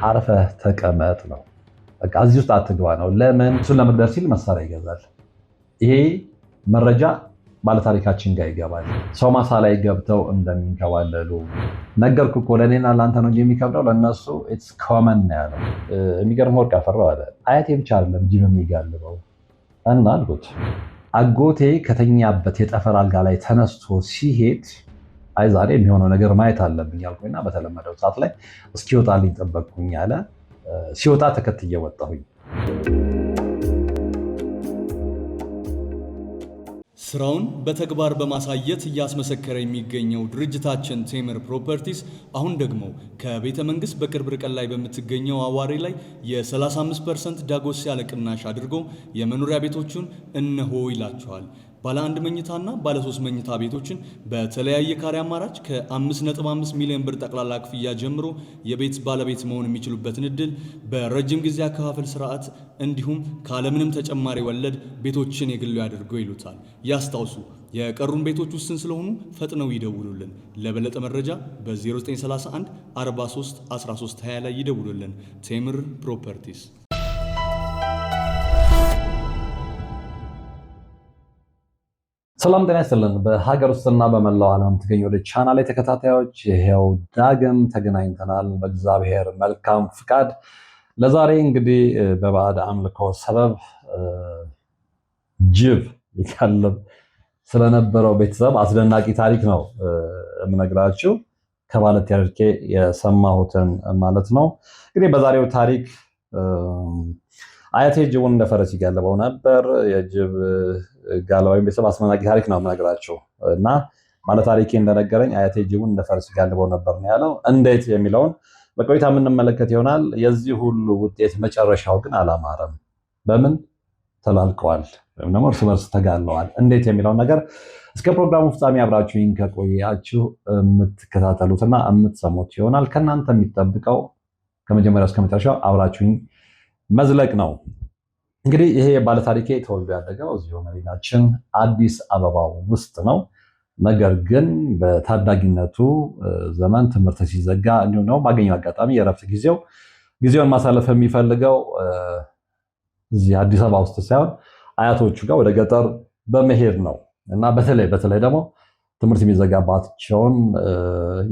አርፈህ ተቀመጥ ነው። በቃ እዚህ ውስጥ አትግባ ነው። ለምን? እሱን ለመግደል ሲል መሳሪያ ይገዛል። ይሄ መረጃ ባለታሪካችን ጋር ይገባል። ሰው ማሳ ላይ ገብተው እንደሚንከባለሉ ነገርኩ እኮ ለእኔና ለአንተ ነው እንጂ የሚከብደው ለእነሱ ኢትስ ኮመን ነው ያለው። የሚገርም ወርቅ አፈራው አለ። አያቴ ብቻ አይደለም ጅብ የሚጋልበው እና አልኩት አጎቴ ከተኛበት የጠፈር አልጋ ላይ ተነስቶ ሲሄድ አይ ዛሬ የሚሆነው ነገር ማየት አለብኝ አልኩኝና በተለመደው ሰዓት ላይ እስኪወጣልኝ ጠበቅኩኝ አለ። ሲወጣ ተከትዬ ወጣሁኝ። ስራውን በተግባር በማሳየት እያስመሰከረ የሚገኘው ድርጅታችን ቴምር ፕሮፐርቲስ አሁን ደግሞ ከቤተ መንግስት በቅርብ ርቀት ላይ በምትገኘው አዋሬ ላይ የ35% ዳጎስ ያለ ቅናሽ አድርጎ የመኖሪያ ቤቶቹን እነሆ ይላቸዋል። ባለ 1 መኝታና ባለ 3 መኝታ ቤቶችን በተለያየ ካሬ አማራጭ ከ5.5 ሚሊዮን ብር ጠቅላላ ክፍያ ጀምሮ የቤት ባለቤት መሆን የሚችሉበትን እድል በረጅም ጊዜ አከፋፈል ስርዓት እንዲሁም ካለምንም ተጨማሪ ወለድ ቤቶችን የግሉ ያድርገው ይሉታል። ያስታውሱ፣ የቀሩን ቤቶች ውስን ስለሆኑ ፈጥነው ይደውሉልን። ለበለጠ መረጃ በ0931 43 13 20 ላይ ይደውሉልን። ቴምር ፕሮፐርቲስ። ሰላም ጤና ይስጥልን። በሀገር ውስጥና በመላው ዓለም የምትገኙ ወደ ቻናል ተከታታዮች ይሄው ዳግም ተገናኝተናል በእግዚአብሔር መልካም ፍቃድ። ለዛሬ እንግዲህ በባዕድ አምልኮ ሰበብ ጅብ ይጋልብ ስለነበረው ቤተሰብ አስደናቂ ታሪክ ነው የምነግራችሁ። ከባለቴ አድርጌ የሰማሁትን ማለት ነው። እንግዲህ በዛሬው ታሪክ አያቴ ጅቡን እንደ ፈረስ ይጋልበው ነበር። የጅብ ጋላዊ ቤተሰብ አስደናቂ ታሪክ ነው የምነግራችሁ እና ባለታሪኬ እንደነገረኝ አያቴ ጅቡን እንደ ፈረስ ይጋልበው ነበር ነው ያለው። እንዴት የሚለውን በቆይታ የምንመለከት ይሆናል። የዚህ ሁሉ ውጤት መጨረሻው ግን አላማረም። በምን ተላልቀዋል ወይም ደግሞ እርስ በርስ ተጋለዋል። እንዴት የሚለውን ነገር እስከ ፕሮግራሙ ፍጻሜ አብራችሁኝ ከቆያችሁ የምትከታተሉትና የምትሰሙት ይሆናል። ከእናንተ የሚጠብቀው ከመጀመሪያው እስከ መጨረሻው አብራችሁኝ መዝለቅ ነው። እንግዲህ ይሄ ባለታሪኬ ተወልዶ ያደገው እዚሁ መዲናችን አዲስ አበባ ውስጥ ነው። ነገር ግን በታዳጊነቱ ዘመን ትምህርት ሲዘጋ እንዲሁም ደግሞ ባገኘው አጋጣሚ የእረፍት ጊዜውን ማሳለፍ የሚፈልገው እዚህ አዲስ አበባ ውስጥ ሳይሆን አያቶቹ ጋር ወደ ገጠር በመሄድ ነው እና በተለይ ደግሞ ትምህርት የሚዘጋባቸውን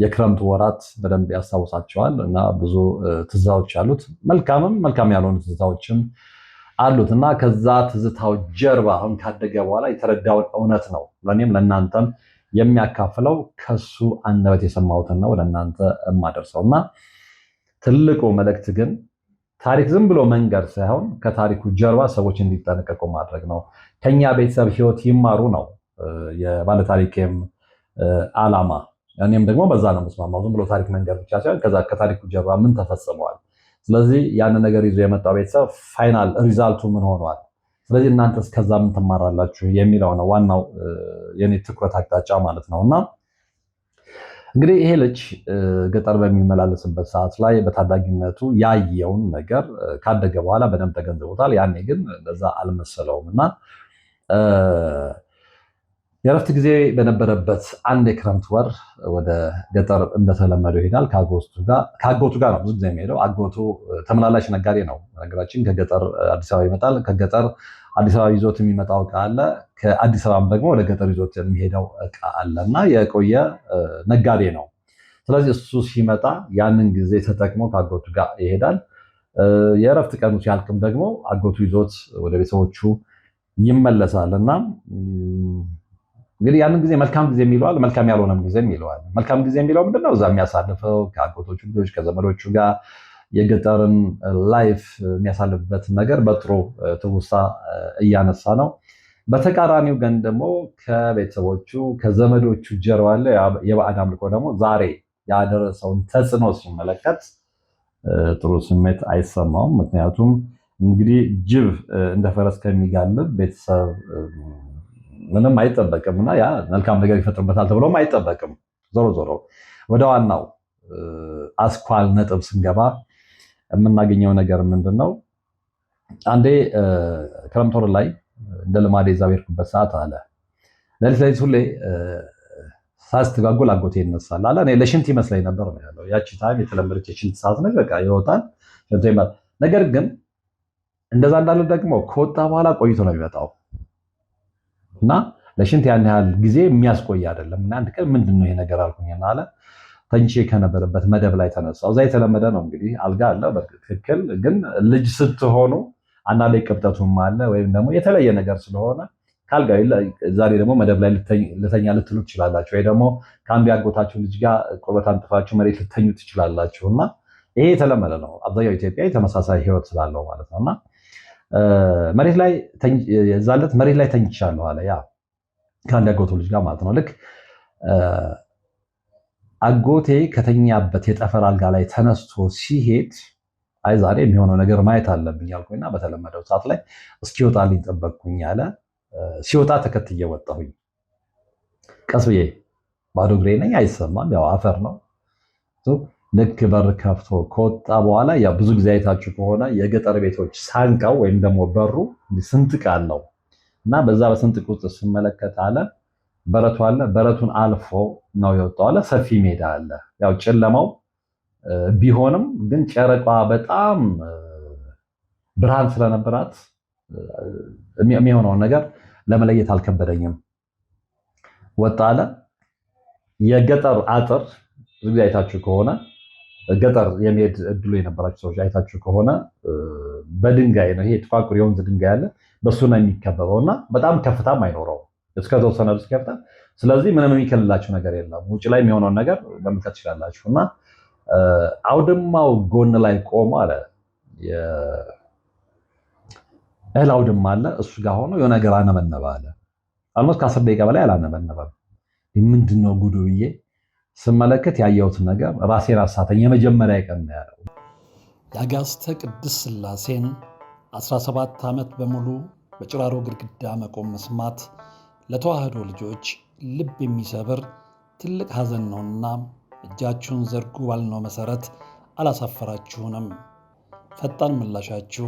የክረምት ወራት በደንብ ያስታውሳቸዋል እና ብዙ ትዝታዎች አሉት። መልካም ያልሆኑ ትዝታዎችም አሉት እና ከዛ ትዝታው ጀርባ አሁን ካደገ በኋላ የተረዳውን እውነት ነው ለእኔም ለእናንተም የሚያካፍለው። ከሱ አንደበት የሰማሁትን ነው ለእናንተ የማደርሰው እና ትልቁ መልእክት ግን ታሪክ ዝም ብሎ መንገድ ሳይሆን ከታሪኩ ጀርባ ሰዎች እንዲጠነቀቁ ማድረግ ነው። ከኛ ቤተሰብ ህይወት ይማሩ ነው የባለታሪኬም ዓላማ። እኔም ደግሞ በዛ ነው የምስማማው። ዝም ብሎ ታሪክ መንገድ ብቻ ሳይሆን ከዛ ከታሪኩ ጀርባ ምን ተፈጽመዋል፣ ስለዚህ ያን ነገር ይዞ የመጣው ቤተሰብ ፋይናል ሪዛልቱ ምን ሆኗል፣ ስለዚህ እናንተስ ከዛ ምን ትማራላችሁ የሚለው ነው ዋናው የኔ ትኩረት አቅጣጫ ማለት ነው። እና እንግዲህ ይሄ ልጅ ገጠር በሚመላለስበት ሰዓት ላይ በታዳጊነቱ ያየውን ነገር ካደገ በኋላ በደንብ ተገንዝቦታል። ያኔ ግን ለዛ አልመሰለውም እና የእረፍት ጊዜ በነበረበት አንድ የክረምት ወር ወደ ገጠር እንደተለመደው ይሄዳል። ከአጎቱ ጋር ነው ብዙ ጊዜ የሚሄደው። አጎቱ ተመላላሽ ነጋዴ ነው። ነገራችን ከገጠር አዲስ አበባ ይመጣል። ከገጠር አዲስ አበባ ይዞት የሚመጣው እቃ አለ። ከአዲስ አበባም ደግሞ ወደ ገጠር ይዞት የሚሄደው እቃ አለ እና የቆየ ነጋዴ ነው። ስለዚህ እሱ ሲመጣ ያንን ጊዜ ተጠቅሞ ከአጎቱ ጋር ይሄዳል። የእረፍት ቀኑ ሲያልቅም ደግሞ አጎቱ ይዞት ወደ ቤተሰቦቹ ይመለሳል እና እንግዲህ ያንን ጊዜ መልካም ጊዜ የሚለዋል፣ መልካም ያልሆነም ጊዜ የሚለዋል። መልካም ጊዜ የሚለው ምንድነው? እዛ የሚያሳልፈው ከአጎቶቹ ልጆች ከዘመዶቹ ጋር የገጠርን ላይፍ የሚያሳልፍበት ነገር በጥሩ ትውስታ እያነሳ ነው። በተቃራኒው ግን ደግሞ ከቤተሰቦቹ ከዘመዶቹ ጀርባ ያለ የባዕድ አምልኮ ደግሞ ዛሬ ያደረሰውን ተጽዕኖ ሲመለከት ጥሩ ስሜት አይሰማውም። ምክንያቱም እንግዲህ ጅብ እንደ ፈረስ ከሚጋልብ ቤተሰብ ምንም አይጠበቅም እና ያ መልካም ነገር ይፈጥርበታል ተብሎም አይጠበቅም። ዞሮ ወደ ዋናው አስኳል ነጥብ ስንገባ የምናገኘው ነገር ምንድነው? አንዴ ክረምት ወር ላይ እንደ ልማዴ እዛ በሄድኩበት ሰዓት አለ ለሊት ሁሌ ሳስተጓጎል አጎቴ ይነሳል አለ። እኔ ለሽንት ይመስለኝ ነበር ነው ያለው። ያቺ ታይም የተለመደች የሽንት ሰዓት ነው። በቃ ይወጣል ነገር ግን እንደዛ እንዳለ ደግሞ ከወጣ በኋላ ቆይቶ ነው የሚመጣው እና ለሽንት ያን ያህል ጊዜ የሚያስቆይ አይደለም። እና አንድ ቀን ምንድነው ይሄ ነገር አልኩኝና አለ ተንቼ ከነበረበት መደብ ላይ ተነሳው። እዛ የተለመደ ነው እንግዲህ አልጋ አለ በትክክል ግን ልጅ ስትሆኑ አንዳንዴ ቅብጠቱም አለ ወይም ደግሞ የተለየ ነገር ስለሆነ ካልጋ ዛሬ ደግሞ መደብ ላይ ልተኛ ልትሉ ትችላላችሁ፣ ወይ ደግሞ ከአንዱ ያጎታችሁ ልጅ ጋር ቁርበት አንጥፋችሁ መሬት ልተኙ ትችላላችሁ። እና ይሄ የተለመደ ነው። አብዛኛው ኢትዮጵያዊ ተመሳሳይ ህይወት ስላለው ማለት ነውና መሬት ላይ የዛለት መሬት ላይ ተኝቻለሁ አለ። ያ ከአንድ ያጎቱ ልጅ ጋር ማለት ነው። ልክ አጎቴ ከተኛበት የጠፈር አልጋ ላይ ተነስቶ ሲሄድ አይ ዛሬ የሚሆነው ነገር ማየት አለብኝ አልኩኝና በተለመደው ሰዓት ላይ እስኪወጣልኝ ጠበቅኩኝ አለ። ሲወጣ ተከትዬ ወጣሁኝ። ቀስ ብዬ ባዶ እግሬ ነኝ፣ አይሰማም፣ ያው አፈር ነው። ልክ በር ከፍቶ ከወጣ በኋላ ያ ብዙ ጊዜ አይታችሁ ከሆነ የገጠር ቤቶች ሳንቃው ወይም ደግሞ በሩ ስንጥቅ አለው እና በዛ በስንጥቅ ውስጥ ስመለከት አለ በረቱ አለ። በረቱን አልፎ ነው የወጣው አለ። ሰፊ ሜዳ አለ። ያው ጨለማው ቢሆንም ግን ጨረቃ በጣም ብርሃን ስለነበራት የሚሆነውን ነገር ለመለየት አልከበደኝም። ወጣ አለ። የገጠር አጥር ብዙ ጊዜ አይታችሁ ከሆነ ገጠር የሚሄድ እድሉ የነበራችሁ ሰዎች አይታችሁ ከሆነ በድንጋይ ነው። ይሄ ጥቋቁር የወንዝ ድንጋይ አለ፣ በሱ ነው የሚከበበው እና በጣም ከፍታም አይኖረውም እስከ ተወሰነ ድረስ ከፍታ። ስለዚህ ምንም የሚከልላችሁ ነገር የለም። ውጭ ላይ የሚሆነውን ነገር መመልከት ትችላላችሁ። እና አውድማው ጎን ላይ ቆሞ አለ እህል አውድማ አለ። እሱ ጋር ሆኖ የሆነ ነገር አነበነበ አለ። አልሞስት ከ10 ደቂቃ በላይ አላነበነበም። ምንድነው ጉዱ ብዬ ስመለከት ያየሁት ነገር ራሴን አሳተኝ። የመጀመሪያ ቀን ነው ያለው። የአጋዕዝተ ቅድስት ሥላሴን 17 ዓመት በሙሉ በጭራሮ ግድግዳ መቆም መስማት ለተዋህዶ ልጆች ልብ የሚሰብር ትልቅ ሐዘን ነውና እጃችሁን ዘርጉ ባልነው መሠረት አላሳፈራችሁንም። ፈጣን ምላሻችሁ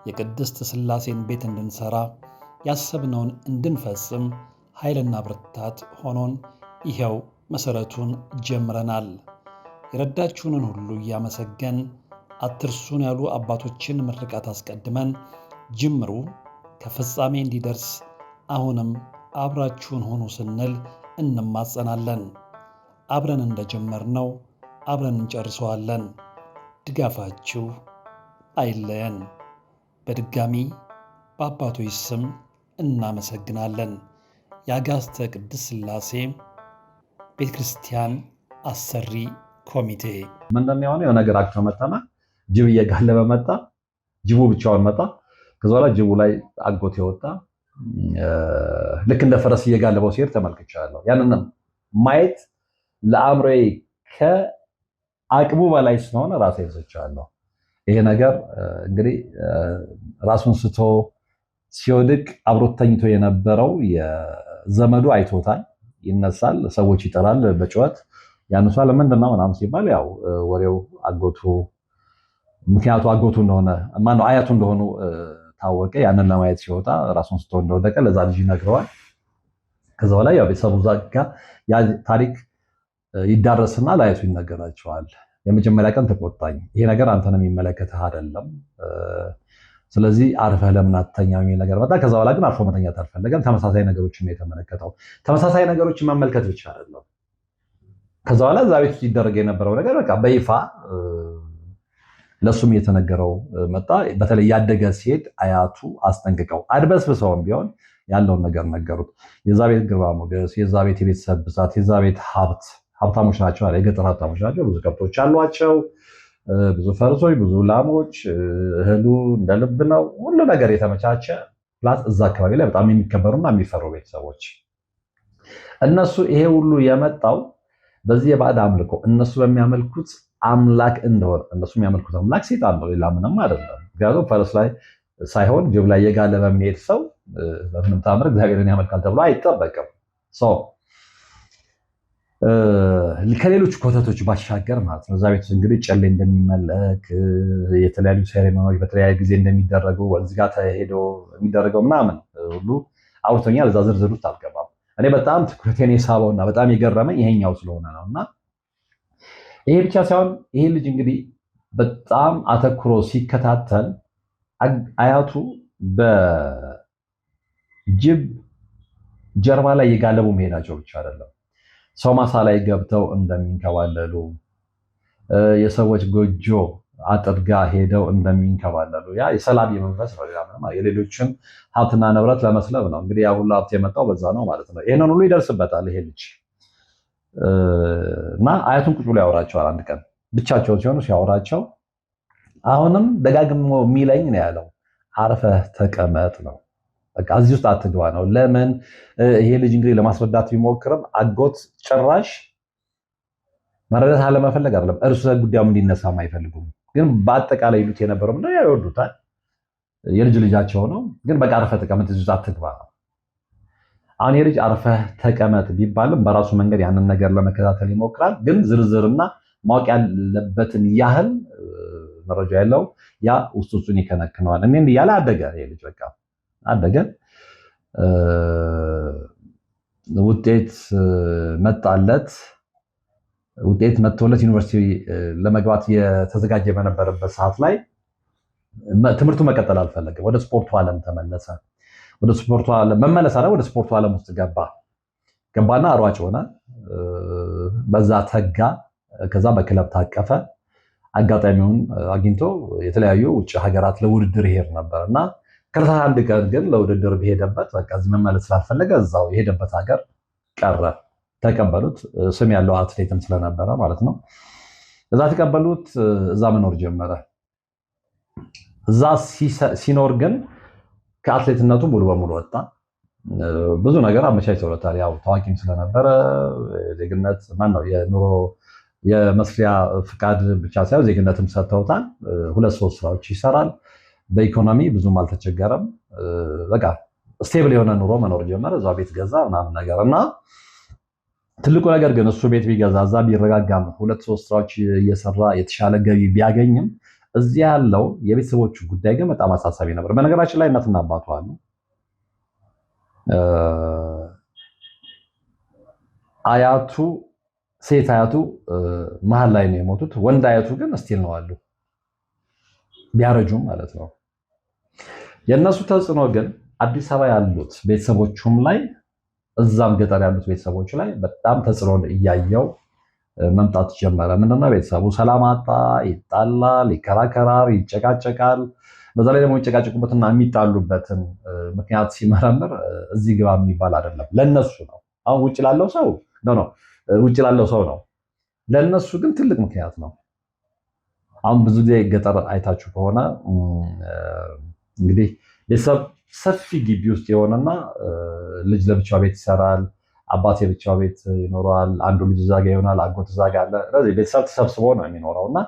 የቅድስት ሥላሴን ቤት እንድንሠራ ያሰብነውን እንድንፈጽም ኃይልና ብርታት ሆኖን ይኸው መሠረቱን ጀምረናል። የረዳችሁንን ሁሉ እያመሰገን አትርሱን ያሉ አባቶችን ምርቃት አስቀድመን ጅምሩ ከፍጻሜ እንዲደርስ አሁንም አብራችሁን ሆኑ ስንል እንማጸናለን። አብረን እንደጀመርነው አብረን እንጨርሰዋለን። ድጋፋችሁ አይለየን። በድጋሚ በአባቶች ስም እናመሰግናለን። የአጋዕዝተ ቅድስት ሥላሴ ቤተ ክርስቲያን አሰሪ ኮሚቴ። ምንድነው የሆነ የነገር አክተው መጣና ጅብ እየጋለበ መጣ። ጅቡ ብቻውን መጣ። ከዛ በኋላ ጅቡ ላይ አጎቴ ወጣ። ልክ እንደ ፈረስ እየጋለበው ሲሄድ ተመልክቻለሁ። ያንን ማየት ለአእምሮዬ ከአቅሙ በላይ ስለሆነ ራሴን ስቻለሁ። ይሄ ነገር እንግዲህ ራሱን ስቶ ሲወድቅ አብሮት ተኝቶ የነበረው የዘመዱ አይቶታል። ይነሳል፣ ሰዎች ይጠራል፣ በጩኸት ያነሷል። ምንድነው ምናምን ሲባል ያው ወሬው አጎቱ ምክንያቱ አጎቱ እንደሆነ ማነው አያቱ እንደሆኑ ታወቀ። ያንን ለማየት ሲወጣ ራሱን ስቶ እንደወደቀ ለዛ ልጅ ይነግረዋል። ከዛ በኋላ ያው ቤተሰቡ ጋር ያ ታሪክ ይዳረስና ለአያቱ ይነገራቸዋል። የመጀመሪያ ቀን ተቆጣኝ። ይሄ ነገር አንተን የሚመለከትህ አይደለም፣ ስለዚህ አርፈህ ለምን አትተኛም የሚል ነገር መጣ። ከዛ በኋላ ግን አርፎ መተኛት አልፈለገም። ተመሳሳይ ነገሮችን ነው የተመለከተው። ተመሳሳይ ነገሮችን መመልከት ብቻ አይደለም። ከዛ በኋላ እዛ ቤት ውስጥ ይደረግ የነበረው ነገር በቃ በይፋ ለሱም እየተነገረው መጣ። በተለይ ያደገ ሲሄድ አያቱ አስጠንቅቀው አድበስብሰውም ቢሆን ያለውን ነገር ነገሩት። የዛ ቤት ግርማ ሞገስ፣ የዛ ቤት የቤተሰብ ብዛት፣ የዛ ቤት ሀብታሞች ናቸው አለ። የገጠር ሀብታሞች ናቸው። ብዙ ከብቶች አሏቸው፣ ብዙ ፈረሶች፣ ብዙ ላሞች፣ እህሉ እንደ ልብ ነው። ሁሉ ነገር የተመቻቸ ፕላስ እዛ አካባቢ ላይ በጣም የሚከበሩና የሚፈሩ ቤተሰቦች። እነሱ ይሄ ሁሉ የመጣው በዚህ የባዕድ አምልኮ እነሱ በሚያመልኩት አምላክ እንደሆነ፣ እነሱ የሚያመልኩት አምላክ ሴጣን ነው፣ ሌላ ምንም አይደለም። ምክንያቱም ፈረስ ላይ ሳይሆን ጅብ ላይ የጋለበ የሚሄድ ሰው በምንም ታምር እግዚአብሔርን ያመልካል ተብሎ አይጠበቅም። ከሌሎች ኮተቶች ባሻገር ማለት ነው። እዛ ቤት እንግዲህ ጨሌ እንደሚመለክ የተለያዩ ሴሬሞኒዎች በተለያየ ጊዜ እንደሚደረጉ ወንዝ ጋር ተሄዶ የሚደረገው ምናምን ሁሉ አውርቶኛል። እዛ ዝርዝር ውስጥ አልገባም። እኔ በጣም ትኩረቴን የሳበውና በጣም የገረመኝ ይሄኛው ስለሆነ ነው። እና ይሄ ብቻ ሳይሆን ይሄ ልጅ እንግዲህ በጣም አተኩሮ ሲከታተል አያቱ በጅብ ጀርባ ላይ የጋለቡ መሄዳቸው ብቻ አይደለም፣ ሰው ማሳ ላይ ገብተው እንደሚንከባለሉ፣ የሰዎች ጎጆ አጥርጋ ሄደው እንደሚንከባለሉ፣ ያ የሰላቢ መንፈስ ነው። የሌሎችን ሀብትና ንብረት ለመስለብ ነው። እንግዲህ ያ ሁሉ ሀብት የመጣው በዛ ነው ማለት ነው። ይሄንን ሁሉ ይደርስበታል ይሄ ልጅ እና አያቱን ቁጭ ብሎ ያወራቸዋል። አንድ ቀን ብቻቸውን ሲሆኑ ሲያወራቸው አሁንም ደጋግሞ የሚለኝ ነው ያለው፣ አርፈህ ተቀመጥ ነው። በቃ እዚህ ውስጥ አትግባ ነው። ለምን ይሄ ልጅ እንግዲህ ለማስረዳት ቢሞክርም አጎት ጭራሽ መረዳት አለመፈለግ አይደለም፣ እርሱ ጉዳዩ እንዲነሳም አይፈልጉም። ግን በአጠቃላይ ይሉት የነበረው ምንድነው? ያው ይወዱታል፣ የልጅ ልጃቸው ነው። ግን በቃ አርፈህ ተቀመጥ፣ እዚህ ውስጥ አትግባ ነው። አሁን የልጅ አርፈህ ተቀመጥ ቢባልም በራሱ መንገድ ያንን ነገር ለመከታተል ይሞክራል። ግን ዝርዝርና ማወቅ ያለበትን ያህል መረጃ ያለው ያ ውስጡን ይከነክነዋል። እኔ እያለ አደገ ይሄ ልጅ በቃ አደገ። ውጤት መጣለት። ውጤት መጥቶለት ዩኒቨርሲቲ ለመግባት የተዘጋጀ በነበረበት ሰዓት ላይ ትምህርቱ መቀጠል አልፈለገም። ወደ ስፖርቱ ዓለም ተመለሰ። ወደ ስፖርቱ ዓለም መመለስ አለ። ወደ ስፖርቱ ዓለም ውስጥ ገባና ሯጭ ሆነ። በዛ ተጋ። ከዛ በክለብ ታቀፈ። አጋጣሚውን አግኝቶ የተለያዩ ውጭ ሀገራት ለውድድር ይሄድ ነበር እና ከዕለታት አንድ ቀን ግን ለውድድር በሄደበት በቃ እዚህ መመለስ ስላልፈለገ እዛው የሄደበት ሀገር ቀረ። ተቀበሉት። ስም ያለው አትሌትም ስለነበረ ማለት ነው። እዛ ተቀበሉት። እዛ መኖር ጀመረ። እዛ ሲኖር ግን ከአትሌትነቱ ሙሉ በሙሉ ወጣ። ብዙ ነገር አመቻችተውለታል። ያው ታዋቂም ስለነበረ ዜግነት የኑሮ የመስሪያ ፍቃድ ብቻ ሳይሆን ዜግነትም ሰጥተውታል። 2-3 ስራዎች ይሰራል። በኢኮኖሚ ብዙም አልተቸገረም። በቃ ስቴብል የሆነ ኑሮ መኖር ጀመረ። እዛ ቤት ገዛ ምናምን ነገር እና ትልቁ ነገር ግን እሱ ቤት ቢገዛ እዛ ቢረጋጋም 2-3 ስራዎች እየሰራ የተሻለ ገቢ ቢያገኝም እዚህ ያለው የቤተሰቦቹ ጉዳይ ግን በጣም አሳሳቢ ነበር። በነገራችን ላይ እናትና አባቱ አሉ። አያቱ ሴት አያቱ መሀል ላይ ነው የሞቱት። ወንድ አያቱ ግን እስቲል ነው አሉ፣ ቢያረጁም ማለት ነው። የእነሱ ተጽዕኖ ግን አዲስ አበባ ያሉት ቤተሰቦቹም ላይ እዛም ገጠር ያሉት ቤተሰቦቹ ላይ በጣም ተጽዕኖ እያየው መምጣት ጀመረ። ምንድነው? ቤተሰቡ ሰላም አጣ፣ ይጣላል፣ ይከራከራል፣ ይጨቃጨቃል። በዛ ላይ ደግሞ የሚጨቃጨቁበትና የሚጣሉበትን ምክንያት ሲመረምር እዚህ ግባ የሚባል አይደለም። ለነሱ ነው። አሁን ውጭ ላለው ሰው ነው ውጭ ላለው ሰው ነው። ለነሱ ግን ትልቅ ምክንያት ነው። አሁን ብዙ ጊዜ ገጠር አይታችሁ ከሆነ እንግዲህ ቤተሰብ ሰፊ ግቢ ውስጥ የሆነና ልጅ ለብቻው ቤት ይሰራል፣ አባት የብቻው ቤት ይኖረዋል፣ አንዱ ልጅ እዛ ጋ ይሆናል፣ አጎት እዛ ጋ አለ። ስለዚህ ቤተሰብ ተሰብስቦ ነው የሚኖረው እና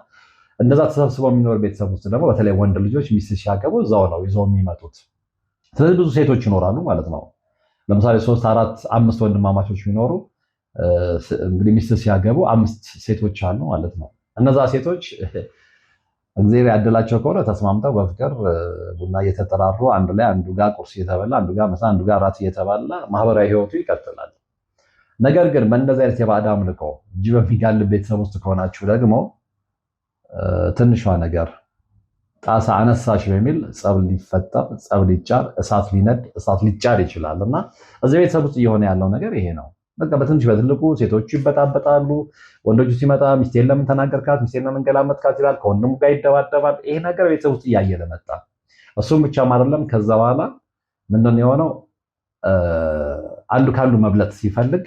እንደዛ ተሰብስበው የሚኖር ቤተሰብ ውስጥ ደግሞ በተለይ ወንድ ልጆች ሚስት ሲያገቡ እዛው ነው ይዘው የሚመጡት። ስለዚህ ብዙ ሴቶች ይኖራሉ ማለት ነው። ለምሳሌ 3፣ 4፣ 5 ወንድማማቾች ቢኖሩ እንግዲህ ሚስት ሲያገቡ 5 ሴቶች አሉ ማለት ነው። እነዛ ሴቶች እግዚአብሔር ያደላቸው ከሆነ ተስማምተው በፍቅር ቡና እየተጠራሩ አንድ ላይ አንዱ ጋር ቁርስ እየተበላ አንዱ ጋር ምሳ አንዱ ጋር ራት እየተባላ ማህበራዊ ህይወቱ ይቀጥላል። ነገር ግን በእንደዚህ አይነት የባዕድ አምልኮ እጅ በሚጋልብ ቤተሰብ ውስጥ ከሆናችሁ ደግሞ ትንሿ ነገር ጣሳ አነሳሽ በሚል ጸብ ሊፈጠር፣ ጸብ ሊጫር፣ እሳት ሊነድ፣ እሳት ሊጫር ይችላል እና እዚህ ቤተሰብ ውስጥ እየሆነ ያለው ነገር ይሄ ነው። በቃ በትንሽ በትልቁ ሴቶቹ ይበጣበጣሉ። ወንዶቹ ሲመጣ ሚስቴን ለምን ተናገርካት፣ ሚስቴን ለምን ገላመጥካት ይላል። ከወንድሙ ጋር ይደባደባል። ይሄ ነገር ቤተሰብ ውስጥ እያየለ መጣ። እሱም ብቻም አይደለም። ከዛ በኋላ ምንድን ነው የሆነው? አንዱ ከአንዱ መብለጥ ሲፈልግ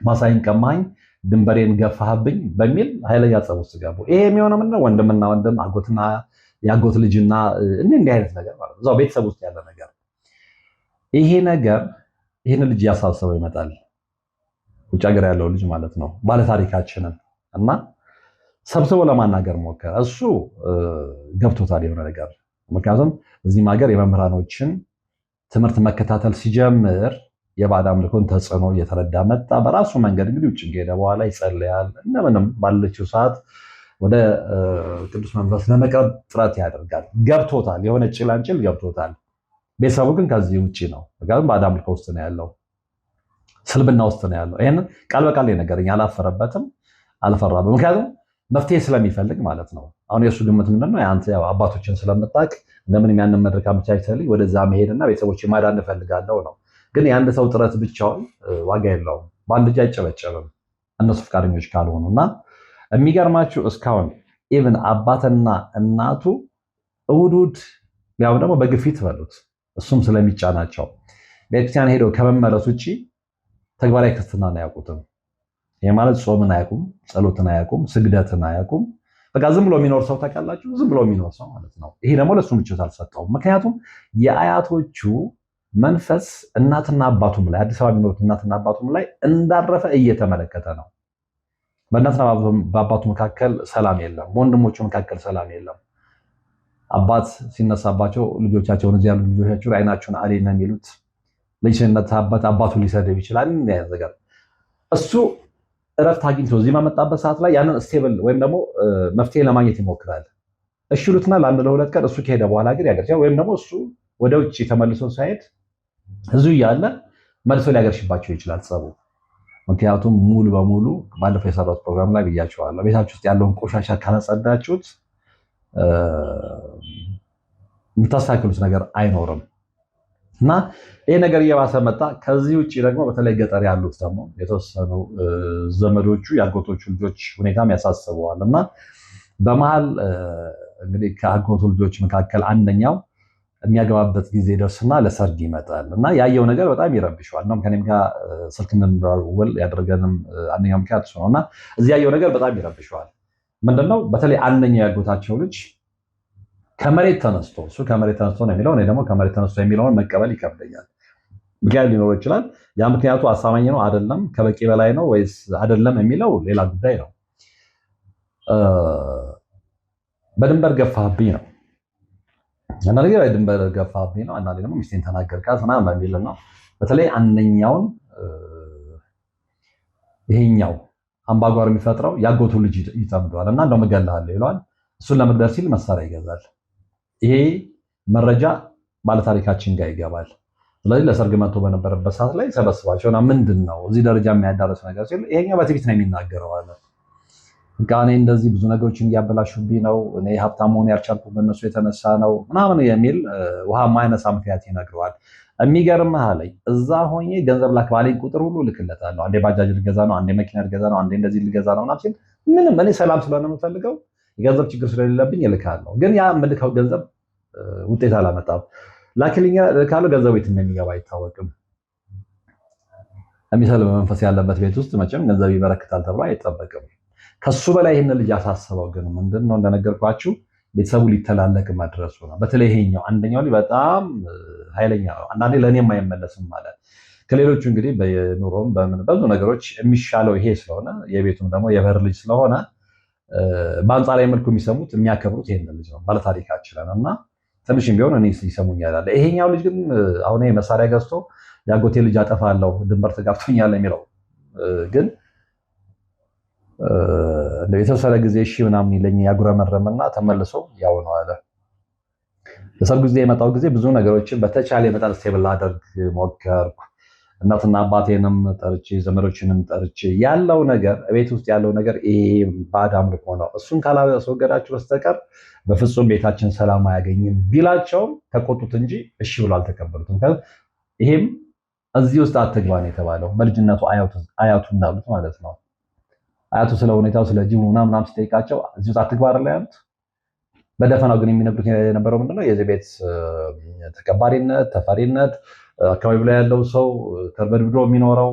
ማሳይን ቀማኝ፣ ድንበሬን ገፋህብኝ በሚል ኃይለኛ ጸብ ውስጥ ገቡ። ይሄ የሚሆነው ምንድን ነው? ወንድምና ወንድም፣ አጎትና የአጎት ልጅና እንዲህ አይነት ነገር ማለት ነው። እዛው ቤተሰብ ውስጥ ያለ ነገር። ይሄ ነገር ይህን ልጅ እያሳሰበው ይመጣል። ውጭ ሀገር ያለው ልጅ ማለት ነው። ባለታሪካችንን እና ሰብስቦ ለማናገር ሞከረ። እሱ ገብቶታል የሆነ ነገር። ምክንያቱም እዚህም ሀገር የመምህራኖችን ትምህርት መከታተል ሲጀምር የባዕድ አምልኮን ተጽዕኖ እየተረዳ መጣ። በራሱ መንገድ እንግዲህ ውጭ ከሄደ በኋላ ይጸልያል። እንደምንም ባለችው ሰዓት ወደ ቅዱስ መንፈስ ለመቅረብ ጥረት ያደርጋል። ገብቶታል፣ የሆነ ጭላንጭል ገብቶታል። ቤተሰቡ ግን ከዚህ ውጭ ነው። ምክንያቱም ባዕድ አምልኮ ውስጥ ነው ያለው፣ ስልብና ውስጥ ነው ያለው። ይሄንን ቃል በቃል ነገረኝ። አላፈረበትም፣ አልፈራበትም። ምክንያቱም መፍትሄ ስለሚፈልግ ማለት ነው። አሁን የእሱ ግምት ምንድነው? አንተ ያው አባቶችን ስለምታውቅ እንደምንም ያንን መድረክ አመቻችተልኝ ወደዛ መሄድና ቤተሰቦች ማዳን እፈልጋለሁ ነው። ግን የአንድ ሰው ጥረት ብቻውን ዋጋ የለውም። በአንድ እጅ አይጨበጨብም እነሱ ፈቃደኞች ካልሆኑ እና የሚገርማችሁ እስካሁን ኢቭን አባትና እናቱ እሑድ ያው ደግሞ በግፊት በሉት እሱም ስለሚጫናቸው ቤተክርስቲያን ሄደው ከመመለስ ውጭ ተግባራዊ ክርስትናን አያውቁትም። ይህ ማለት ጾምን አያውቁም፣ ጸሎትን አያውቁም፣ ስግደትን አያውቁም። በቃ ዝም ብሎ የሚኖር ሰው ታውቃላችሁ፣ ዝም ብሎ የሚኖር ሰው ማለት ነው። ይሄ ደግሞ ለእሱ ምቾት አልሰጠውም። ምክንያቱም የአያቶቹ መንፈስ እናትና አባቱም ላይ አዲስ አበባ የሚኖሩት እናትና አባቱም ላይ እንዳረፈ እየተመለከተ ነው። በእናትና በአባቱ መካከል ሰላም የለም፣ በወንድሞቹ መካከል ሰላም የለም። አባት ሲነሳባቸው ልጆቻቸውን እዚህ ያሉ ልጆቻቸውን አይናቸውን አሌ ነው የሚሉት። ልጅ ሲነሳበት አባቱን ሊሰድብ ይችላል። ነገር እሱ እረፍት አግኝቶ እዚህ በመጣበት ሰዓት ላይ ያንን ስቴብል ወይም ደግሞ መፍትሄ ለማግኘት ይሞክራል። እሺ ይሉትና ለአንድ ለሁለት ቀን እሱ ከሄደ በኋላ ግን ያገርሻል። ወይም ደግሞ እሱ ወደ ውጭ ተመልሶ ሳይሄድ እዚሁ እያለ መልሶ ሊያገርሽባቸው ይችላል ጸቡ። ምክንያቱም ሙሉ በሙሉ ባለፈው የሰራሁት ፕሮግራም ላይ ብያቸዋለሁ። ቤታችሁ ውስጥ ያለውን ቆሻሻ ካላጸዳችሁት የምታስተካክሉት ነገር አይኖርም እና ይሄ ነገር እየባሰ መጣ። ከዚህ ውጭ ደግሞ በተለይ ገጠር ያሉት ደግሞ የተወሰኑ ዘመዶቹ የአጎቶቹ ልጆች ሁኔታም ያሳስበዋል እና በመሀል እንግዲህ ከአጎቱ ልጆች መካከል አንደኛው የሚያገባበት ጊዜ ደርስና ለሰርግ ይመጣል እና ያየው ነገር በጣም ይረብሸዋል። እንደውም ከኔም ጋር ስልክ እንድንደዋወል ያደረገንም አንደኛው ምክንያት እሱ ነው እና እዚህ ያየው ነገር በጣም ይረብሸዋል። ምንድነው? በተለይ አንደኛው ያጎታቸው ልጅ ከመሬት ተነስቶ እሱ ከመሬት ተነስቶ ነው የሚለው፣ እኔ ደግሞ ከመሬት ተነስቶ የሚለውን መቀበል ይከብደኛል። ምክንያት ሊኖረው ይችላል። ያ ምክንያቱ አሳማኝ ነው አይደለም፣ ከበቂ በላይ ነው ወይስ አይደለም የሚለው ሌላ ጉዳይ ነው። በድንበር ገፋብኝ ነው አንዳንዴ በድንበር ገፋብኝ ነው፣ አንዳንዴ ደግሞ ሚስቴን ተናገርካት ምናምን በሚል ነው። በተለይ አንደኛውን ይሄኛው አምባጓር የሚፈጥረው ያጎቱ ልጅ ይጠምደዋል እና እንደውም እገልሃለሁ ይለዋል። እሱን ለመግደል ሲል መሳሪያ ይገዛል። ይሄ መረጃ ባለታሪካችን ጋር ይገባል። ስለዚህ ለሰርግ መጥቶ በነበረበት ሰዓት ላይ ሰበስባቸውና ምንድን ነው እዚህ ደረጃ የሚያዳርስ ነገር ሲል ይሄኛው በትዕቢት ነው የሚናገረው አለ። በቃ እኔ እንደዚህ ብዙ ነገሮችን እያበላሹብኝ ነው፣ እኔ ሀብታም መሆን ያልቻልኩት በእነሱ የተነሳ ነው ምናምን የሚል ውሃ ማይነሳ ምክንያት ይነግረዋል። የሚገርምህ አለኝ እዛ ሆኜ ገንዘብ ላክ ባለኝ ቁጥር ሁሉ እልክለታለሁ። አንዴ ባጃጅ ልገዛ ነው፣ አንዴ መኪና ልገዛ ነው፣ አንዴ እንደዚህ ልገዛ ነው ምናምን ሲል ምንም እኔ ሰላም ስለሆነ የምፈልገው የገንዘብ ችግር ስለሌለብኝ እልካለሁ። ግን ያ የምልከው ገንዘብ ውጤት አላመጣም። ላኪልኛ እልካለሁ፣ ገንዘቡ የት እንደሚገባ አይታወቅም። የሚሰልብ መንፈስ ያለበት ቤት ውስጥ መቼም ገንዘብ ይበረክታል ተብሎ አይጠበቅም። ከሱ በላይ ይህን ልጅ ያሳሰበው ግን ምንድን ነው? እንደነገርኳችሁ ቤተሰቡ ሊተላለቅ መድረሱ ነው። በተለይ ይሄኛው አንደኛው ልጅ በጣም ኃይለኛ ነው። አንዳንዴ ለእኔም አይመለስም ማለት ከሌሎቹ እንግዲህ በኑሮም በምን ብዙ ነገሮች የሚሻለው ይሄ ስለሆነ የቤቱም ደግሞ የበር ልጅ ስለሆነ በአንጻራዊ መልኩ የሚሰሙት የሚያከብሩት ይሄን ልጅ ነው ባለታሪካችንን እና ትንሽም ቢሆን እኔ ይሰሙኛል አለ። ይሄኛው ልጅ ግን አሁን መሳሪያ ገዝቶ የአጎቴ ልጅ አጠፋለሁ ድንበር ተጋብቶኛል የሚለው ግን የተወሰነ ጊዜ እሺ ምናምን ይለኝ ያጉረመረምና ተመልሶ ያው ነው አለ። ለሰርጉ ጊዜ የመጣው ጊዜ ብዙ ነገሮችን በተቻለ መጠን ስቴብል አደርግ ሞከርኩ። እናትና አባቴንም ጠርቼ ዘመዶችንም ጠርቼ ያለው ነገር ቤት ውስጥ ያለው ነገር ይሄ ባዕድ አምልኮ ነው፣ እሱን ካላስወገዳችሁ በስተቀር በፍጹም ቤታችን ሰላም አያገኝም ቢላቸውም ተቆጡት እንጂ እሺ ብሎ አልተቀበሉትም። ይሄም እዚህ ውስጥ አትግባን የተባለው በልጅነቱ አያቱ እንዳሉት ማለት ነው። አያቱ ስለ ሁኔታው ስለ ጅቡ ምናምን ሲጠይቃቸው እዚህ ውስጥ አትግባ አይደል ያሉት። በደፈናው ግን የሚነግሩት የነበረው ምንድነው? የዚህ ቤት ተከባሪነት፣ ተፈሪነት አካባቢው ላይ ያለው ሰው ተርበድብዶ የሚኖረው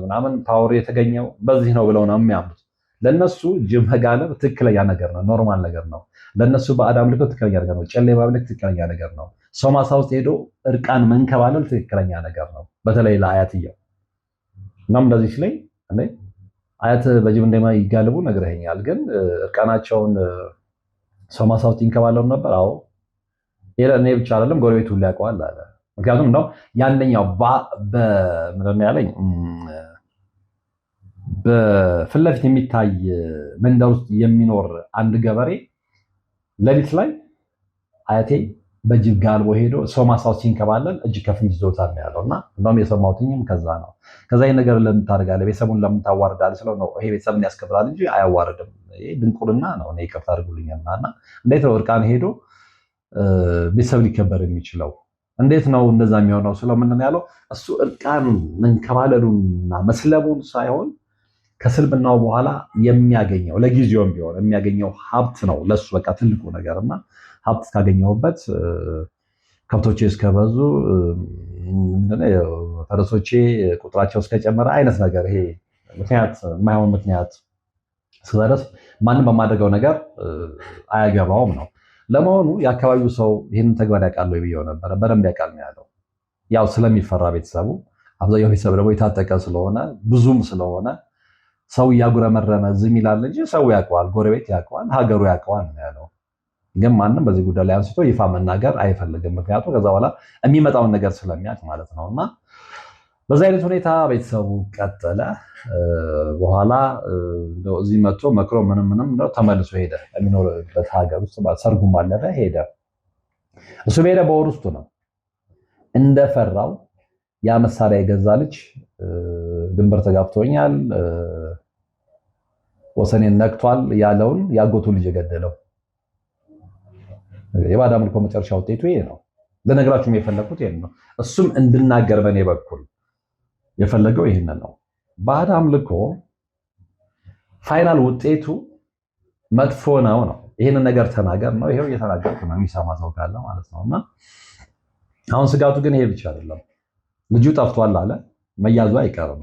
ምናምን ፓወር የተገኘው በዚህ ነው ብለው ነው የሚያምኑት። ለነሱ ጅብ መጋለብ ትክክለኛ ነገር ነው፣ ኖርማል ነገር ነው። ለነሱ ባዕድ አምልኮ ትክክለኛ ነገር ነው። ጨሌ ማምለክ ትክክለኛ ነገር ነው። ሰው ማሳ ውስጥ ሄዶ እርቃን መንከባለል ትክክለኛ ነገር ነው። በተለይ ለአያትየው እናም እንደዚህ ሲለኝ እንዴ አያት በጅብ እንደማይጋልቡ ነግረኸኛል፣ ግን እርቃናቸውን ሰው ማሳ ውስጥ ይንከባለሉ ነበር? አዎ። እኔ ብቻ አይደለም ጎረቤቱ ሁሉ ያውቀዋል አለ። ምክንያቱም እንደው ያንኛው ምንድን ነው ያለኝ በፊት ለፊት የሚታይ መንደር ውስጥ የሚኖር አንድ ገበሬ ሌሊት ላይ አያቴ በጅብ ጋልቦ ሄዶ ሰው ማሳው ሲንከባለል እጅ ከፍንጅ ይዞታል ነው ያለው። እና እንደውም የሰማሁትኝም ከዛ ነው። ከዛ ይሄ ነገር ለምን ታደርጋለህ? ቤተሰቡን ለምን ታዋርዳለህ? ስለው ነው ይሄ ቤተሰብን ያስከብራል እንጂ አያዋርድም። ይሄ ድንቁርና ነው። እኔ ይቅርታ አድርጉልኝና እና እንዴት ነው እርቃን ሄዶ ቤተሰብ ሊከበር የሚችለው? እንዴት ነው እንደዛ የሚሆነው? ስለው ምንድን ነው ያለው? እሱ እርቃን መንከባለሉና መስለቡን ሳይሆን ከስልምናው በኋላ የሚያገኘው ለጊዜውም ቢሆን የሚያገኘው ሀብት ነው ለሱ በቃ ትልቁ ነገርና ሀብት እስካገኘሁበት ከብቶቼ እስከበዙ ፈረሶቼ ቁጥራቸው እስከጨመረ አይነት ነገር ይሄ ምክንያት የማይሆን ምክንያት ስለደረስ ማንም በማድረገው ነገር አያገባውም ነው። ለመሆኑ የአካባቢው ሰው ይህንን ተግባር ያውቃል ወይ ብዬው ነበረ። በደንብ ያውቃል ነው ያለው። ያው ስለሚፈራ ቤተሰቡ፣ አብዛኛው ቤተሰብ ደግሞ የታጠቀ ስለሆነ ብዙም ስለሆነ ሰው እያጉረመረመ ዝም ይላል እንጂ ሰው ያውቀዋል፣ ጎረቤት ያውቀዋል፣ ሀገሩ ያውቀዋል ነው ያለው። ግን ማንም በዚህ ጉዳይ ላይ አንስቶ ይፋ መናገር አይፈልግም። ምክንያቱም ከዛ በኋላ የሚመጣውን ነገር ስለሚያውቅ ማለት ነው። እና በዛ አይነት ሁኔታ ቤተሰቡ ቀጠለ። በኋላ እዚህ መጥቶ መክሮ ምንም ተመልሶ ሄደ። የሚኖርበት ሀገር ውስጥ ሰርጉም አለፈ ሄደ። እሱ በሄደ በወር ውስጡ ነው እንደፈራው ያ መሳሪያ የገዛ ልጅ ድንበር ተጋብቶኛል፣ ወሰኔን ነክቷል ያለውን ያጎቱ ልጅ የገደለው። የባዕድ አምልኮ መጨረሻ ውጤቱ ይሄ ነው። ለነገራችሁም የፈለኩት ይሄን ነው። እሱም እንድናገር በእኔ በኩል የፈለገው ይህንን ነው። ባዕድ አምልኮ ፋይናል ውጤቱ መጥፎ ነው። ይህንን ነገር ተናገር ነው። ይሄው እየተናገርኩ ነው፣ የሚሰማ ሰው ካለ ማለት ነው። እና አሁን ስጋቱ ግን ይሄ ብቻ አይደለም። ልጁ ጠፍቷል አለ፣ መያዙ አይቀርም።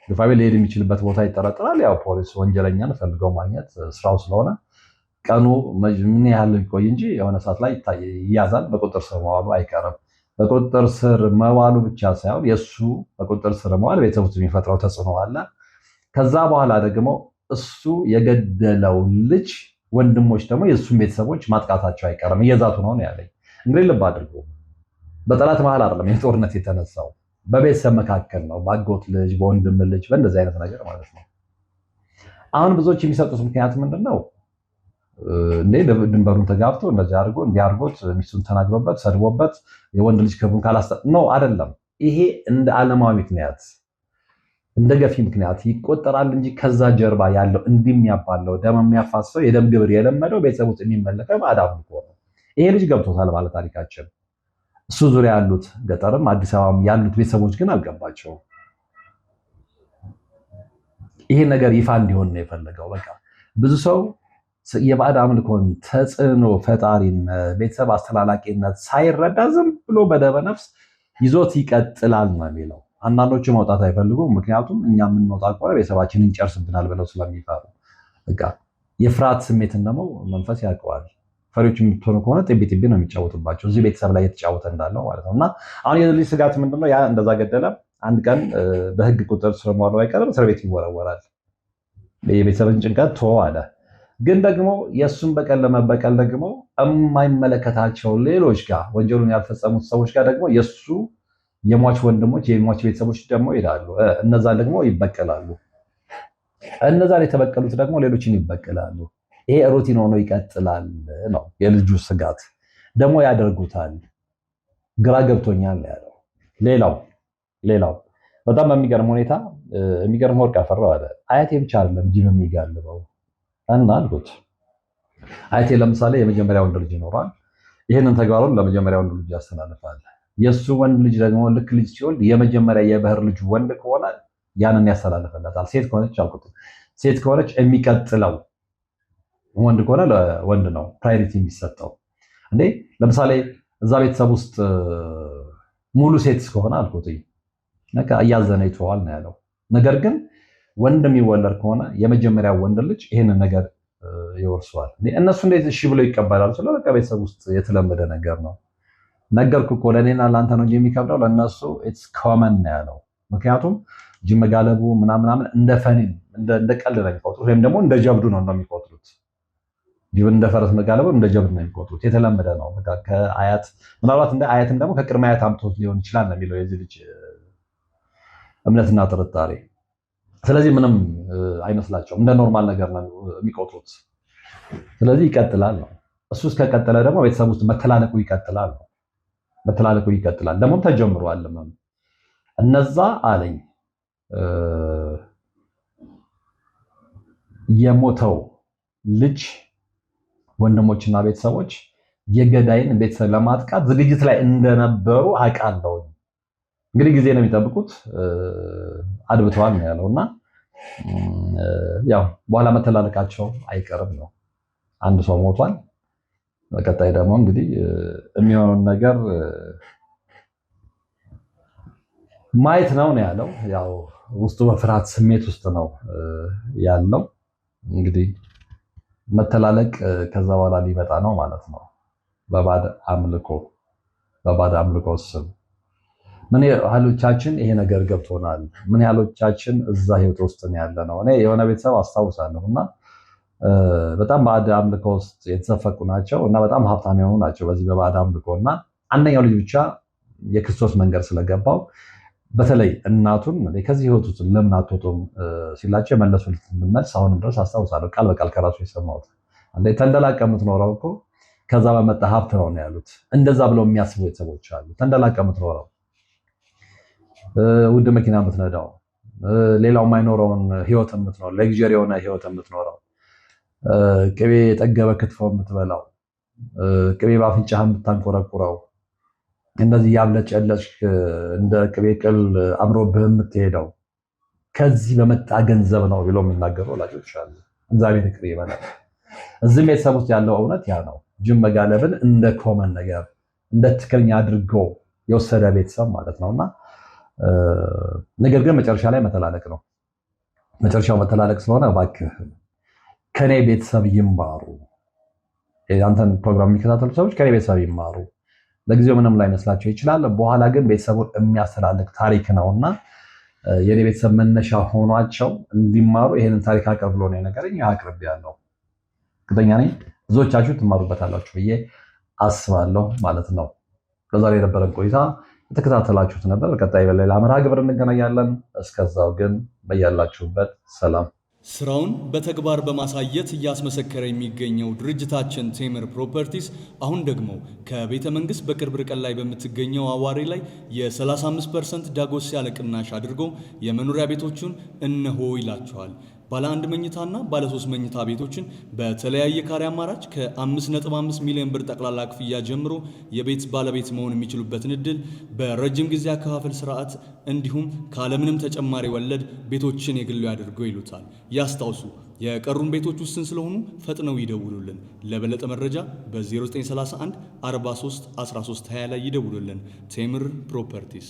ግፋቤ ሊሄድ የሚችልበት ቦታ ይጠረጥራል። ያው ፖሊስ ወንጀለኛን ፈልገው ማግኘት ስራው ስለሆነ ቀኑ ምን ያህል ይቆይ እንጂ የሆነ ሰዓት ላይ ይያዛል። በቁጥጥር ስር መዋሉ አይቀርም። በቁጥጥር ስር መዋሉ ብቻ ሳይሆን የእሱ በቁጥጥር ስር መዋል ቤተሰብ ውስጥ የሚፈጥረው ተጽዕኖ አለ። ከዛ በኋላ ደግሞ እሱ የገደለው ልጅ ወንድሞች ደግሞ የእሱን ቤተሰቦች ማጥቃታቸው አይቀርም። እየዛቱ ነው ያለኝ። እንግዲህ ልብ አድርጎ በጠላት መሀል አይደለም ይህ ጦርነት የተነሳው፣ በቤተሰብ መካከል ነው። ባጎት ልጅ፣ በወንድም ልጅ፣ በእንደዚህ አይነት ነገር ማለት ነው። አሁን ብዙዎች የሚሰጡት ምክንያት ምንድን ነው? እንዴ ድንበሩን ተጋብቶ እንደዚህ አድርጎ እንዲያርጎት ሚስቱን ተናግሮበት ሰድቦበት የወንድ ልጅ ክብሩን ካላስጠ ነው አይደለም። ይሄ እንደ ዓለማዊ ምክንያት እንደ ገፊ ምክንያት ይቆጠራል እንጂ ከዛ ጀርባ ያለው እንደሚያባለው ደም የሚያፋሰው የደም ግብር የለመደው ቤተሰብ ውስጥ የሚመለከው ባዕድ አምልኮ ነው። ይሄ ልጅ ገብቶታል ባለ ታሪካችን። እሱ ዙሪያ ያሉት ገጠርም አዲስ አበባም ያሉት ቤተሰቦች ግን አልገባቸውም። ይሄ ነገር ይፋ እንዲሆን ነው የፈለገው። በቃ ብዙ ሰው የባዕድ አምልኮን ተጽዕኖ ፈጣሪነት፣ ቤተሰብ አስተላላቂነት ሳይረዳ ዝም ብሎ በደበ ነፍስ ይዞት ይቀጥላል ነው የሚለው። አንዳንዶቹ መውጣት አይፈልጉም። ምክንያቱም እኛ የምንወጣ ከሆነ ቤተሰባችንን ይጨርስብናል ብለው ስለሚፈሩ። በቃ የፍርሃት ስሜትን ደግሞ መንፈስ ያውቀዋል። ፈሪዎች የምትሆኑ ከሆነ ጥቢ ጥቢ ነው የሚጫወቱባቸው፣ እዚህ ቤተሰብ ላይ የተጫወተ እንዳለው ማለት ነው። እና አሁን የልጅ ስጋት ምንድነው? ያ እንደዛ ገደለ፣ አንድ ቀን በህግ ቁጥጥር ስር መዋሉ አይቀርም፣ እስር ቤት ይወረወራል። የቤተሰብን ጭንቀት ቶ አለ። ግን ደግሞ የእሱን በቀል ለመበቀል ደግሞ የማይመለከታቸው ሌሎች ጋር ወንጀሉን ያልፈጸሙት ሰዎች ጋር ደግሞ የእሱ የሟች ወንድሞች የሟች ቤተሰቦች ደግሞ ይሄዳሉ። እነዛን ደግሞ ይበቀላሉ። እነዛን የተበቀሉት ደግሞ ሌሎችን ይበቀላሉ። ይሄ ሩቲን ሆኖ ይቀጥላል ነው የልጁ ስጋት። ደግሞ ያደርጉታል። ግራ ገብቶኛል ያለው። ሌላው በጣም በሚገርም ሁኔታ የሚገርም ወርቅ ያፈራው አለ። አያቴ ብቻ አይደለም ጅብ የሚጋልበው እና አልኩት። አያቴ ለምሳሌ የመጀመሪያ ወንድ ልጅ ይኖራል። ይህንን ተግባሩን ለመጀመሪያ ወንድ ልጅ ያስተላልፋል። የእሱ ወንድ ልጅ ደግሞ ልክ ልጅ ሲወልድ የመጀመሪያ የባህር ልጁ ወንድ ከሆነ ያንን ያስተላልፍለታል። ሴት ከሆነች አልኩት፣ ሴት ከሆነች የሚቀጥለው ወንድ ከሆነ ለወንድ ነው ፕራዮሪቲ የሚሰጠው። እንዴ ለምሳሌ እዛ ቤተሰብ ውስጥ ሙሉ ሴት እስከሆነ አልኩት በቃ እያዘነ ይተዋል ነው ያለው። ነገር ግን ወንድ የሚወለድ ከሆነ የመጀመሪያው ወንድ ልጅ ይህንን ነገር ይወርሰዋል። እነሱ እንዴት እሺ ብለው ይቀበላሉ? ስለ በቃ ቤተሰብ ውስጥ የተለመደ ነገር ነው። ነገርኩ እኮ ለእኔና ለአንተ ነው እንጂ የሚከብደው ለእነሱ ኢትስ ኮመን ነው ያለው። ምክንያቱም ጅብ መጋለቡ ምናምን እንደ ፈኒን እንደ ቀልድ ነው የሚቆጥሩት፣ ወይም ደግሞ እንደ ጀብዱ ነው የሚቆጥሩት። ጅብን እንደ ፈረስ መጋለቡ እንደ ጀብዱ ነው የሚቆጥሩት። የተለመደ ነው። በቃ ከአያት ምናልባት እንደ አያትን ደግሞ ከቅድመ አያት አምጥቶት ሊሆን ይችላል ነው የሚለው የዚህ ልጅ እምነትና ጥርጣሬ። ስለዚህ ምንም አይመስላቸውም፣ እንደ ኖርማል ነገር ነው የሚቆጥሩት። ስለዚህ ይቀጥላል ነው። እሱ እስከቀጠለ ደግሞ ቤተሰብ ውስጥ መተላለቁ ይቀጥላል ነው። መተላለቁ ይቀጥላል። ደግሞ ተጀምሯል። እነዛ አለኝ የሞተው ልጅ ወንድሞችና ቤተሰቦች የገዳይን ቤተሰብ ለማጥቃት ዝግጅት ላይ እንደነበሩ አውቃለሁ። እንግዲህ ጊዜ ነው የሚጠብቁት፣ አድብተዋል ነው ያለውና ያው በኋላ መተላለቃቸው አይቀርም ነው። አንድ ሰው ሞቷል። በቀጣይ ደግሞ እንግዲህ የሚሆነውን ነገር ማየት ነው ያለው። ያው ውስጡ በፍርሃት ስሜት ውስጥ ነው ያለው። እንግዲህ መተላለቅ ከዛ በኋላ ሊመጣ ነው ማለት ነው። በባዕድ አምልኮ ስም ምን ያህሎቻችን ይሄ ነገር ገብቶናል? ምን ያህሎቻችን እዛ ህይወት ውስጥ ነው ያለ ነው? እኔ የሆነ ቤተሰብ አስታውሳለሁ እና በጣም ባዕድ አምልኮ ውስጥ የተዘፈቁ ናቸው እና በጣም ሀብታም የሆኑ ናቸው በዚህ በባዕድ አምልኮ እና አንደኛው ልጅ ብቻ የክርስቶስ መንገድ ስለገባው በተለይ እናቱን ከዚህ ህይወት ውስጥ ለምን አትወጡም ሲላቸው የመለሱት መልስ አሁንም ድረስ አስታውሳለሁ። ቃል በቃል ከራሱ የሰማሁት አንዴ ተንደላቀ የምትኖረው እኮ ከዛ በመጣ ሀብት ነው ያሉት። እንደዛ ብለው የሚያስቡ ቤተሰቦች አሉ። ተንደላቀ የምትኖረው ውድ መኪና የምትነዳው ሌላው የማይኖረውን ህይወት የምትኖረው ሌክዠሪ የሆነ ህይወት የምትኖረው ቅቤ የጠገበ ክትፎ የምትበላው ቅቤ በአፍንጫህ የምታንቆረቁረው እንደዚህ ያብለጨለጭ እንደ ቅቤ ቅል አምሮብህ የምትሄደው ከዚህ በመጣ ገንዘብ ነው ብሎ የሚናገሩ ወላጆች አሉ። እግዚአብሔር ይቅር ይበላል። እዚህ ቤተሰብ ውስጥ ያለው እውነት ያ ነው። ጅም መጋለብን እንደ ኮመን ነገር እንደ ትክክለኛ አድርጎ የወሰደ ቤተሰብ ማለት ነውና ነገር ግን መጨረሻ ላይ መተላለቅ ነው። መጨረሻው መተላለቅ ስለሆነ እባክህ ከኔ ቤተሰብ ይማሩ። አንተን ፕሮግራም የሚከታተሉ ሰዎች ከኔ ቤተሰብ ይማሩ። ለጊዜው ምንም ላይ መስላቸው ይችላል። በኋላ ግን ቤተሰቡን የሚያስተላልቅ ታሪክ ነውና የኔ ቤተሰብ መነሻ ሆኗቸው እንዲማሩ ይሄንን ታሪክ አቅርብ ብሎ ነው የነገረኝ። አቅርብ ያለው እርግጠኛ ነኝ ብዙዎቻችሁ ትማሩበታላችሁ ብዬ አስባለሁ ማለት ነው። ለዛሬ የነበረን ቆይታ የተከታተላችሁት ነበር። በቀጣይ በሌላ መርሃ ግብር እንገናኛለን። እስከዛው ግን በያላችሁበት ሰላም። ስራውን በተግባር በማሳየት እያስመሰከረ የሚገኘው ድርጅታችን ቴምር ፕሮፐርቲስ አሁን ደግሞ ከቤተ መንግስት በቅርብ ርቀት ላይ በምትገኘው አዋሬ ላይ የ35% ዳጎስ ያለ ቅናሽ አድርጎ የመኖሪያ ቤቶቹን እነሆ ይላቸዋል። ባለ 1 መኝታና ባለ 3 መኝታ ቤቶችን በተለያየ ካሬ አማራጭ ከ5.5 ሚሊዮን ብር ጠቅላላ ክፍያ ጀምሮ የቤት ባለቤት መሆን የሚችሉበትን እድል በረጅም ጊዜ አከፋፈል ስርዓት እንዲሁም ካለምንም ተጨማሪ ወለድ ቤቶችን የግሉ ያድርገው ይሉታል። ያስታውሱ፣ የቀሩን ቤቶች ውስን ስለሆኑ ፈጥነው ይደውሉልን። ለበለጠ መረጃ በ0931 43 13 20 ላይ ይደውሉልን። ቴምር ፕሮፐርቲስ